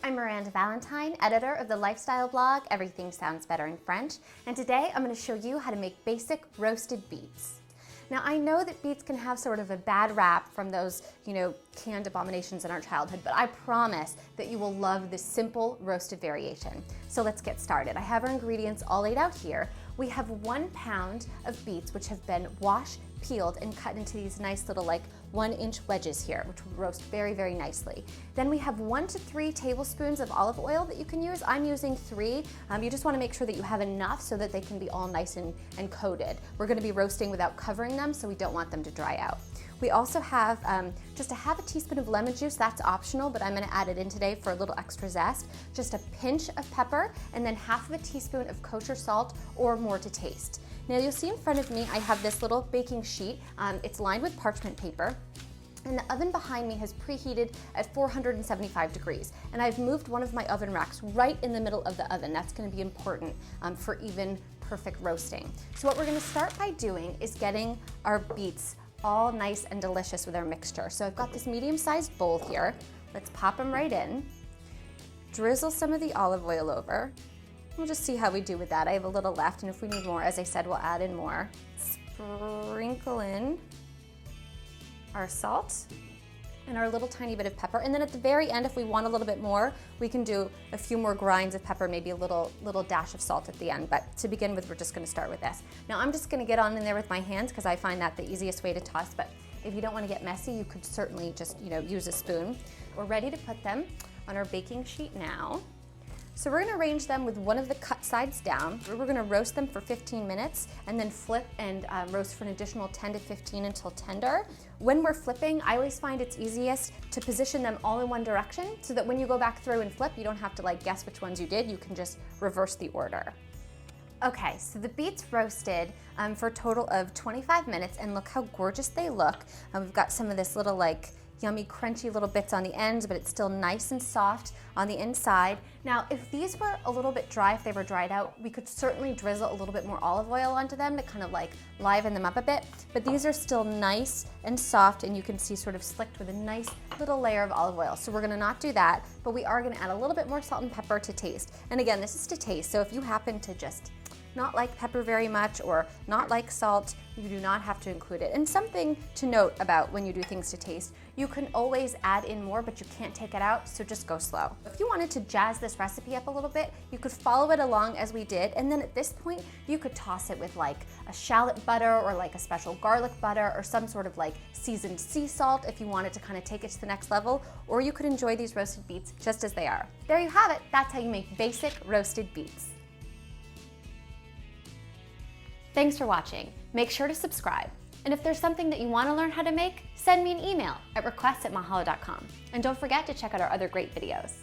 I'm Miranda Valentine, editor of the lifestyle blog Everything Sounds Better in French, and today I'm going to show you how to make basic roasted beets. Now I know that beets can have sort of a bad rap from those, canned abominations in our childhood, but I promise that you will love this simple roasted variation. So let's get started. I have our ingredients all laid out here. We have 1 pound of beets which have been washed, peeled, and cut into these nice little 1-inch wedges here, which will roast very, very nicely. Then we have 1 to 3 tablespoons of olive oil that you can use. I'm using 3. You just want to make sure that you have enough so that they can be all nice and coated. We're going to be roasting without covering them, so we don't want them to dry out. We also have just a half a teaspoon of lemon juice. That's optional, but I'm going to add it in today for a little extra zest. Just a pinch of pepper, and then half of a teaspoon of kosher salt or more to taste. Now you'll see in front of me I have this little baking sheet. It's lined with parchment paper. And the oven behind me has preheated at 475 degrees. And I've moved one of my oven racks right in the middle of the oven. That's going to be important for even perfect roasting. So what we're going to start by doing is getting our beets all nice and delicious with our mixture. So I've got this medium-sized bowl here. Let's pop them right in. Drizzle some of the olive oil over. We'll just see how we do with that. I have a little left, and if we need more, as I said, we'll add in more. Sprinkle in our salt and our little tiny bit of pepper. And then at the very end, if we want a little bit more, we can do a few more grinds of pepper, maybe a little dash of salt at the end. But to begin with, we're just gonna start with this. Now I'm just gonna get on in there with my hands because I find that the easiest way to toss, but if you don't wanna get messy, you could certainly just use a spoon. We're ready to put them on our baking sheet now. So we're gonna arrange them with one of the cut sides down. We're gonna roast them for 15 minutes and then flip and roast for an additional 10 to 15 until tender. When we're flipping, I always find it's easiest to position them all in one direction so that when you go back through and flip, you don't have to guess which ones you did. You can just reverse the order. Okay, so the beets roasted for a total of 25 minutes, and look how gorgeous they look. We've got some of this little yummy crunchy little bits on the ends, but it's still nice and soft on the inside. Now, if these were a little bit dry, if they were dried out, we could certainly drizzle a little bit more olive oil onto them to kind of liven them up a bit. But these are still nice and soft, and you can see sort of slicked with a nice little layer of olive oil. So we're gonna not do that, but we are gonna add a little bit more salt and pepper to taste. And again, this is to taste, so if you happen to just not like pepper very much or not like salt, you do not have to include it. And something to note about when you do things to taste, you can always add in more, but you can't take it out, so just go slow. If you wanted to jazz this recipe up a little bit, you could follow it along as we did, and then at this point, you could toss it with a shallot butter or a special garlic butter or some sort of seasoned sea salt if you wanted to kind of take it to the next level, or you could enjoy these roasted beets just as they are. There you have it. That's how you make basic roasted beets. Thanks for watching. Make sure to subscribe. And if there's something that you want to learn how to make, send me an email at requests@mahalo.com. And don't forget to check out our other great videos.